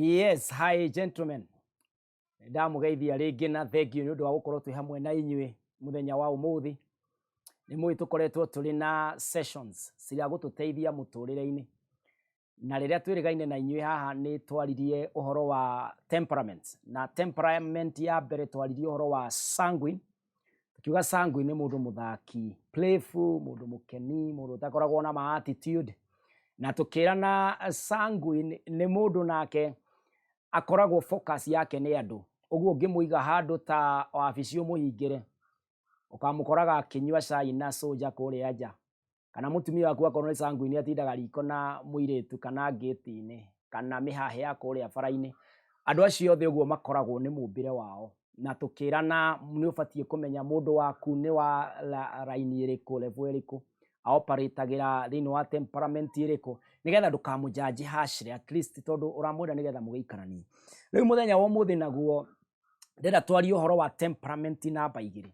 Yes, hi gentlemen. Ndamugeithia ringi na thank you ni undu wa gukorwo twi hamwe na inyui muthenya wa umuthi. Ni mwi tukoretwo turi na sessions ciria gututeithia muturire-ini. Na riria twirigaine na inyui haha ni twaririe uhoro wa temperament. Na temperament ya mbere twaririe uhoro wa sanguine. Tukiuga sanguine ni mundu muthaki, playful, mundu mukeni, mundu utakoragwo na ma attitude. Na tukirana sanguine ni mundu nake akoragwo focus yake ni andu. Uguo ngimuiga handu ta wabici umuhingire ukamukoraga akinyua cai na soja kuria nja, kana mutumia waku akorwo ni sanguine atindaga riko na muiritu kana gate-ini kana mihahe ya kuria bara-ini. Andu acio othe uguo makoragwo ni mumbire wao, na tukirana ni ubatie kumenya mundu waku ni wa raini iriku, level iriku, operatagira thini wa temperament iriku, nigetha ndukamujaji hashire at least tondu uramwenda nigetha mugeikaranie. Riu muthenya wa umuthi naguo ndenda twarie uhoro wa temperament namba 2.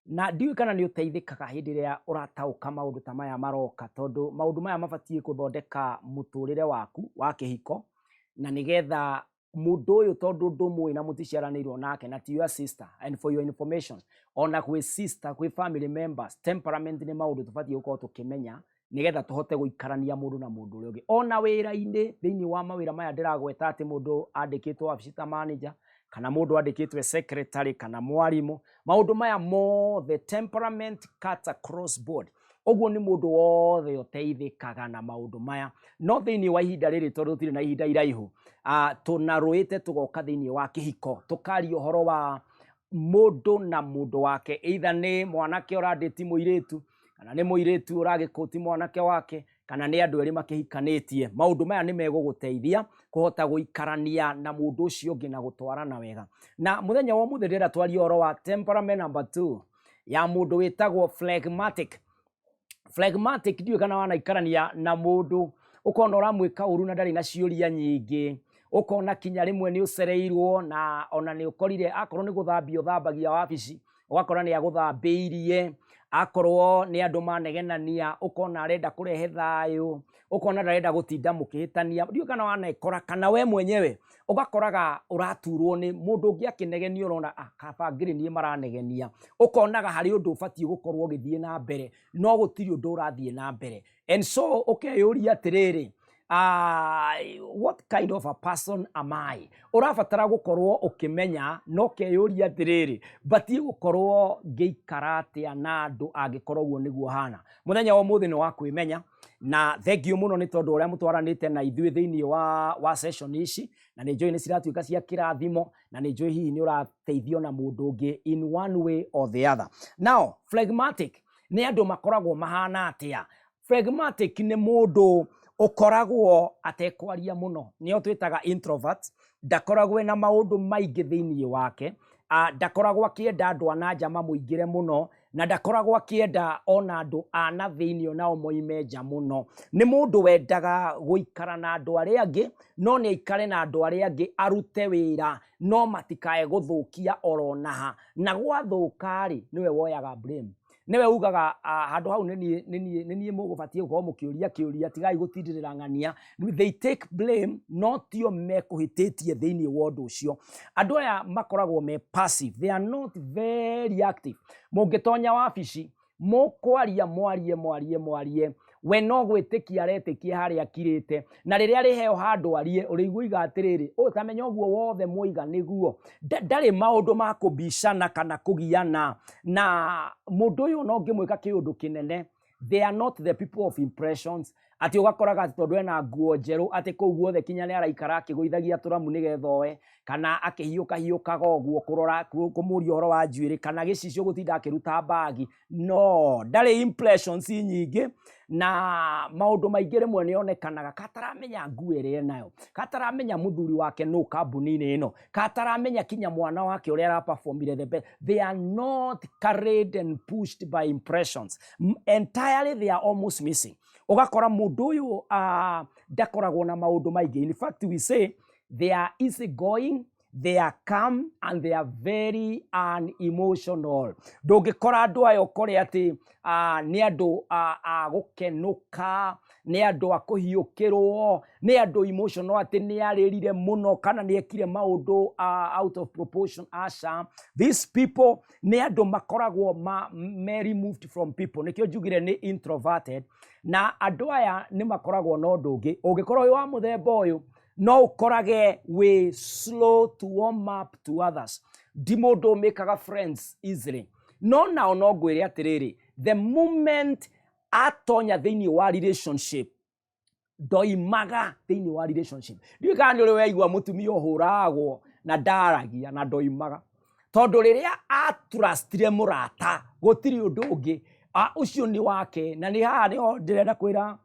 Na ndiu kana ni uteithikaga hindi ria uratauka maundu ta maya maroka, tondu maundu maya mabatie kuthondeka muturire waku wa kihiko, na nigetha mundu uyu tondu ndumwi na muticiaranirwo nake na ti your sister. And for your information, ona kwi sister, kwi family members, temperament ni maundu tubatie gukorwo tukimenya nigetha tuhote guikarania mundu na mundu uria ungi. Ona wira-ini thiini wa mawira maya ndiragweta ati mundu andikitwo wabici manager, kana mundu andikitwe secretary, kana mwarimu, maundu maya mothe temperament cuts across board. Oguo ni mundu wothe uteithikaga na maundu maya. No thiini wa ihinda riri tondu tiri na ihinda iraihu, tunaruite tugoka thiini wa kihiko tukari uhoro wa mundu na mundu wake, either ni mwanake uranditi muiritu, kana ni muiritu uragikoti mwanake wake, kana ni andu eri makihikanitie. Maundu maya ni meguguteithia kuhota guikarania na mundu ucio ungi na gutwarana wega. Na muthenya wa umuthi ndira twarie uhoro wa temperament number 2 ya mundu witagwo phlegmatic. Phlegmatic ndiu kana wanaikarania na mundu ukona uramwika uru na ndari na ciuria nyingi, ukona kinya rimwe ni ucereirwo, na ona ni ukorire akorwo ni guthambia uthambagia wabici, ugakora ni aguthambiirie, akorwo ni andu manegenania ukona arenda kurehe thayu, ukona arenda gutinda mukihitania. Ndiu kana wanekora kana we mwenyewe ugakoraga uraturwo ni mundu ungi akinegenio, urona kaba ngiri nie maranegenia, ukonaga hari undu ubatie gukorwo githie na mbere no gutiri undu urathie na mbere. And so ukeyuria atiriri, what kind of a person am I? Urabatara gukorwo ukimenya no keyuria atiriri, batie gukorwo ngeikara atia na andu angikorwo guo niguo hana. Muthenya wa umuthi ni wa kwimenya, na thank you muno ni tondu uria mutwaranite na ithui thiini wa session ici, na ni join ciratuika cia kirathimo, na ni join hihi ni urateithio na mundu ungi in one way or the other. Now phlegmatic ni andu makoragwo mahana atia. Phlegmatic ni mundu ukoragwo atekwaria muno, nio twitaga introvert. Ndakoragwo na maundu maingi thiini wake, ndakoragwo akienda andu ananja mamuingire muno, na ndakoragwo akienda ona andu ana thiini onao moimeja muno. Ni mundu wendaga guikara na andu aria angi, no ni aikare na andu aria angi arute wira, no matikae guthukia oronaha, na gwathukari niwe woyaga blame. Niwe ugaga handu hau ni mugubatie gukorwo mukiuria kiuria, tigai gutindirira ng'ania. They take blame, not yo mekuhititie thiini wa undu ucio. Andu aya makoragwo me passive, they are not very active. Mungitonya wabici mukwaria mwarie we no gwitikia aretikia hari akirite, na riria riheo handu arie uriguiga atiriri utamenya uguo wothe muiga niguo ndari maundu ma kubishana kana kugiana na mundu uyu no ngimwika kiundu kinene. They are not the people of impressions. Ati ugakoraga ati tondu ena nguo njeru ati kou guothe kinya ni araikara akiguithagia turamu nigethoe, kana akihiukaga uguo kurora kumuria uhoro wa njuiri, kana gicicio gutinda akiruta bagi. No, ndari impressions nyingi, na maundu maingi rimwe nionekanaga kataramenya nguo iri nayo, kataramenya muthuri wake no kambuni-ini ino, kataramenya kinya mwana wake uria ara performire the best. They are not carried and pushed by impressions. Entirely they are almost missing. Ugakora mundu uyu ndakoragwo na maundu maingi. In fact, we say they are easy going, they are calm, and they are very unemotional. Ndungikora andu ayo kore ati ni andu gukenuka, nĩ andũ a kũhiũkĩrwo, nĩ andũ emotional atĩ nĩ arĩrire mũno kana nĩ ekire maũndũ out of proportion. Aca, these people nĩ andũ makoragwo removed from people, nĩkĩo njugire nĩ introverted, na andũ aya nĩ makoragwo na ũndũ ũngĩ. Ũngĩkorwo wĩ wa mũthemba ũyũ, no ũkorage wĩ slow to warm up to others. Di mũndũ ũmĩkaga friends easily. No nao no ngwĩre atĩrĩrĩ, the moment atonya thĩinĩ wa relationship, ndoimaga thĩinĩ wa relationship. Ndiũĩ kana nĩ ũrĩ waigua mũtumia ũhũragwo na ndaragia na ndoimaga. Tondũ rĩrĩa atrustire mũrata, gũtirĩ ũndũ ũngĩ, ũcio nĩ wake. Na nĩ haha nĩho ndĩrenda kwĩra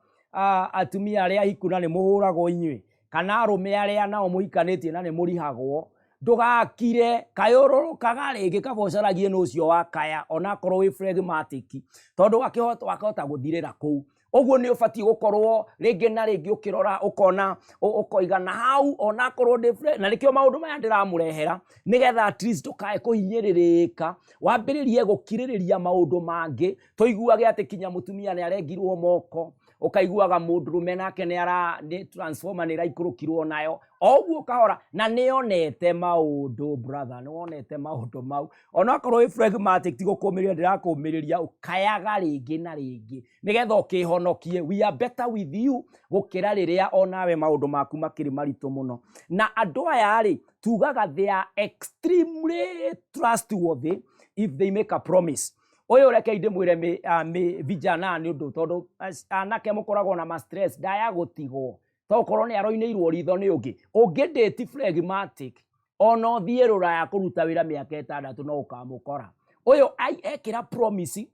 atumia arĩa hiku na nĩ mũhũragwo inyuĩ, kana arũme arĩa nao mũhikanĩtie na nĩ mũrihagwo, ndũgakire kayũrũrũkaga rĩngĩ kabocaragie n'ũcio wakaya onakorwo wĩ phlegmatic, tondũ wakahota gũthirĩra kũu. Ũguo nĩ ũbatiĩ gũkorwo rĩngĩ na rĩngĩ ũkĩrora ũkona ũkoiga na hau onakorwo na nĩkĩo maũndũ maya ndĩramũrehera, nĩgetha at least ndũkae kũhinyĩrĩrĩka, wambĩrĩrie gũkirĩrĩria maũndũ mangĩ. Tũiguage atĩ kinya mũtumia nĩ arengirwo moko, ũkaiguaga mũndũrũme nake nĩ transformer nĩ ĩraikũrũkirwo nayo, ũguo kahora na nĩonete maũndũ brother, nĩwonete maũndũ mau. Onakorwo wĩ phlegmatic ti gũkũmĩrĩria ndĩrakũmĩrĩria, ũkayaga rĩngĩ na rĩngĩ nĩgetha ũkĩhonokie. We are better with you gũkĩra rĩrĩa onawe maũndũ maku makĩrĩ maritũ mũno. Na andũ aya rĩ, tugaga they are extremely trustworthy if they make a promise. Oyo reke ndĩmwĩre vijana nĩ ũndũ, tondũ anake mũkoragwo na stress ndaya gũtigwo. Tokorwo nĩ aroinĩirwo ritho nĩ ũngĩ, ũngĩndĩti phlegmatic ona ũthiĩ Rũraya kũruta wĩra mĩaka 6 no ũkamũkora. Oyo ekĩra promise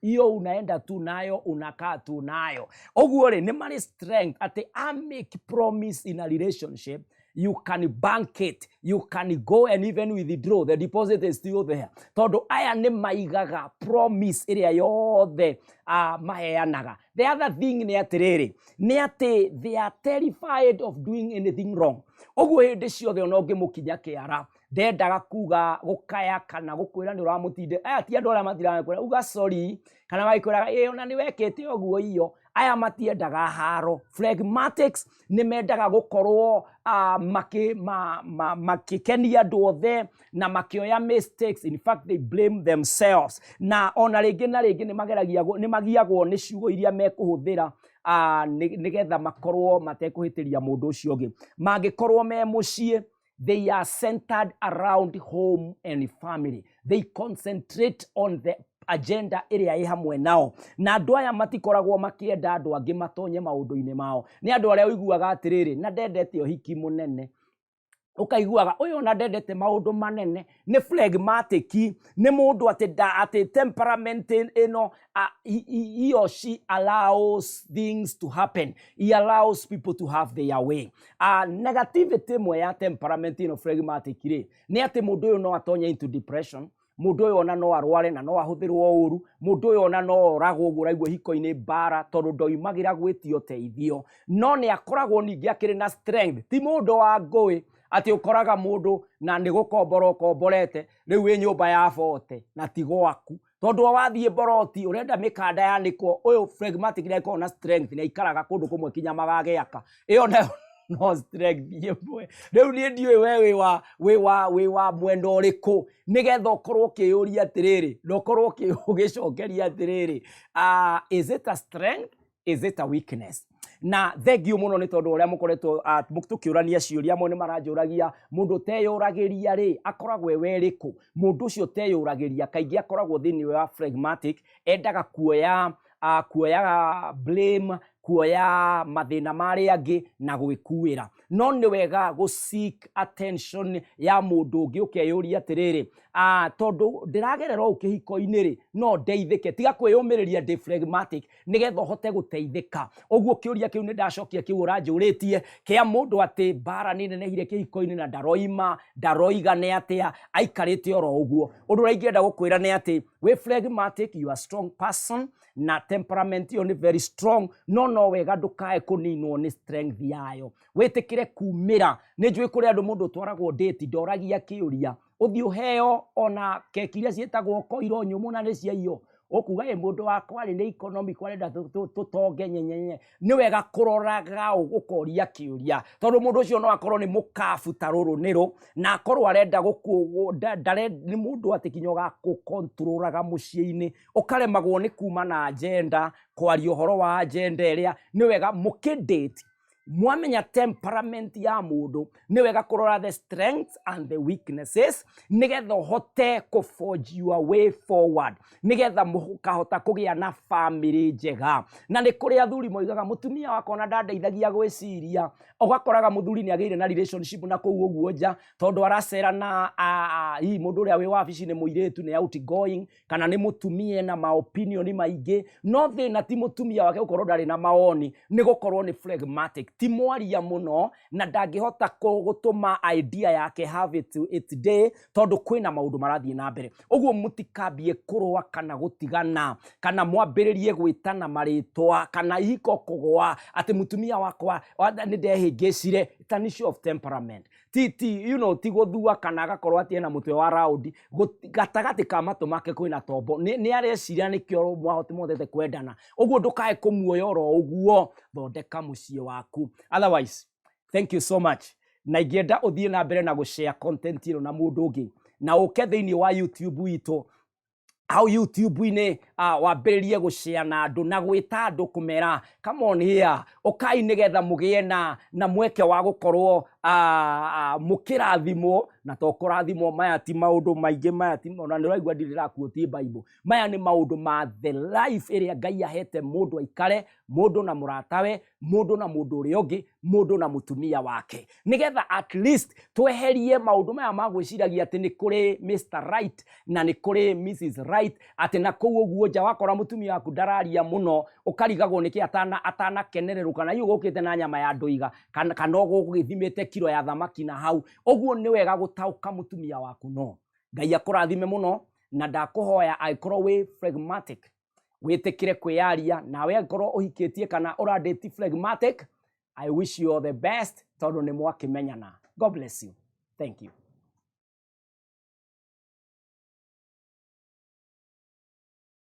hiyo unaenda tu nayo, unakaa tu nayo. Ũguo rĩ, nĩ marĩ strength atĩ make promise in a relationship, you can bank it, you can go and even withdraw, the deposit is still there. Tondũ aya nĩ maigaga promise ĩrĩa yothe maheanaga. The other thing nĩ atĩrĩrĩ, nĩ atĩ they are terrified of doing anything wrong. Ũguo hĩndĩ ciothe ona ũngĩmũkinya kĩara, ndendaga kuga gũkaya kana gũkwĩra nĩ ũramũtinde. Aya ti andũ arĩa matirakwĩra uga sorry, kana magĩkwĩraga ona nĩ wekĩte ũguo iyo. Aya matiendaga haro. Phlegmatics nĩ mendaga gũkorwo makĩkenia andũ othe na makĩoya mistakes. In fact, they blame themselves. Na ona rĩngĩ na rĩngĩ nĩ magiagwo nĩ ciugo iria mekũhũthĩra nĩgetha makorwo matekũhĩtĩria mũndũ ũcio ũngĩ. Mangĩkorwo me mũciĩ, they are centered around home and family. They concentrate on the agenda ĩrĩa ĩ hamwe nao. Na andũ aya matikoragwo makĩenda andũ angĩ matonye maũndũ-inĩ mao. Nĩ andũ arĩa ũiguaga atĩrĩrĩ, na ndendete ũhiki mũnene. Ũkaiguaga ũyũ ona ndendete maũndũ manene, nĩ phlegmatic, nĩ mũndũ atĩ temperament ĩno, he or she allows things to happen. He allows people to have their way. Negativity ĩmwe ya temperament ĩno phlegmatic rĩ, nĩ atĩ mũndũ ũyũ no atonye into depression. Mũndũ ũyũ ona no arware na no ahũthĩrwo ũru. Mũndũ ũyũ ona no oragwo ũguo ũraigua hiko-inĩ mbara tondũ ndoimagĩra gwĩtio teithio. No nĩ akoragwo ningĩ akĩrĩ na strength. Ti mũndũ wa ngũĩ atĩ ũkoraga mũndũ na nĩ gũkombora ũkomborete rĩu wĩ nyũmba ya bote na ti gwaku. Tondũ wathiĩ boroti ũrenda mĩkanda yanĩkwo, ũyũ phlegmatic nĩ akoragwo na strength na ikaraga kũndũ kũmwe kinya magagĩaka. Ĩyo nayo no strength ĩmwe. Rĩu niĩ ndiũĩ we wĩ wa mwena ũrĩkũ, nĩgetha ũkorwo ũkĩyũria atĩrĩrĩ, na ũkorwo ũgĩcokeria atĩrĩrĩ, is it a strength, is it a weakness? Na thengiũ mũno nĩ tondũ ũrĩa mũkoretwo tũkĩũrania ciũria, amwe nĩ maranjũragia mũndũ teyũragĩria rĩ akoragwo werĩkũ. Mũndũ ũcio teyũragĩria kaingĩ akoragwo thĩinĩ wa phlegmatic, endaga kuoya blame, kuoya mathĩna marĩa angĩ na gwĩkuĩra. No nĩ wega seek attention ya mũndũ ũngĩ, ũkeyũria atĩrĩrĩ, tondũ ndĩragerera ũũ kĩhiko-inĩ rĩ, no ndeithĩke, tiga kwĩyũmĩrĩria ndĩ phlegmatic nĩgetha ũhote gũteithĩka. Ũguo kĩũria kĩu nĩ ndacokia kĩu ũranjũrĩtie kĩa mũndũ atĩ mbara nĩ nenehire kĩhiko-inĩ na ndaroiga nĩ atĩa, aikarĩte oro ũguo. Ũndũ ũrĩa ingĩenda gũkwĩra nĩ atĩ wĩ phlegmatic, you are a strong person, na temperament yo nĩ very strong, no wega ndũkae kũninwo nĩ strength yayo. Wĩtĩkĩre kumĩra. Nĩ njũĩ kũrĩ andũ mũndũ twaragwo date ndoragia kĩũria, ũthiĩ ũheo ona keki iria ciĩtagwo koiro nyũmũ na nĩ cia iyo, okuga mundu wakwa ni economy kwarenda tutonge nyenyenye ni wega kuroraga ugukoria kiuria tondu mundu ucio no akorwo ni mukafu taruru niro na akorwo arenda dare ni mundu atikinyoga gukontrolaga muciini ukaremagwo ni kuma na agenda kwaria horo wa agenda iria ni wega mukidate mwamenya temperament ya mundu ni wega kurora the strengths and the weaknesses nigetha hote ku forge your way forward nigetha mukahota kugia na family njega na ni kuri athuri moigaga mutumia wako na ndandeithagia gwiciria ugakoraga muthuri ni ageire na relationship na kuu uguo nja tondu aracera na hii mundu uria wi wabici ni muiretu ni outgoing kana ni mutumia na ma opinion maingi no thina ti mutumia wake ukorwo ndari na maoni ni gukorwo ni phlegmatic ti mwaria muno na ndangihota gutuma idea yake have it day tondu kwina maundu marathie na mbere uguo mutikambie kurwa kana gutigana kana mwambiririe gwitana maritwa kana ihiko kugwa ati mutumia wakwa ni ndehingicire it's an issue of temperament ti ti guthua kana agakorwo ati ena mutwe wa round gatagati ka matu make kwina tombo ni areciria ni kio mwahoti mothete kwendana uguo ndukae kumuoyo ro uguo thondeka mucie waku otherwise thank you so much na ingenda uthie na mbere na gushare content ino na mundu ungi na uke thiini wa YouTube wito how YouTube ni wambiririe gushare na andu na gwita andu kumera come on here ukai nigetha mugie na mweke wa gukorwo mukirathimo na tokurathimo maya ti maundu maingi maya ti ona ndiraigua ndirira quote Bible maya ni maundu ma the life area Ngai ahete mundu aikare mundu na muratawe mundu na mundu uri ungi mundu na mutumia wake nigetha at least tweherie maundu maya magwiciragia ati ni kuri Mr Right na ni kuri Mrs Right ati na kuu uguo nja wakora mutumia waku ndararia muno ukarigagwo niki atana kenereruka na yugukite na nyama ya ndoiga kana gugithimite kilo ya thamaki na hau uguo ni wega gutauka mutumia waku no Ngai akurathime muno na ndakuhoya aikorwo wi phlegmatic witikire kwiaria nawe angorwo uhikitie kana uradate phlegmatic I wish you all the best tondu ni mwakimenyana God bless you thank you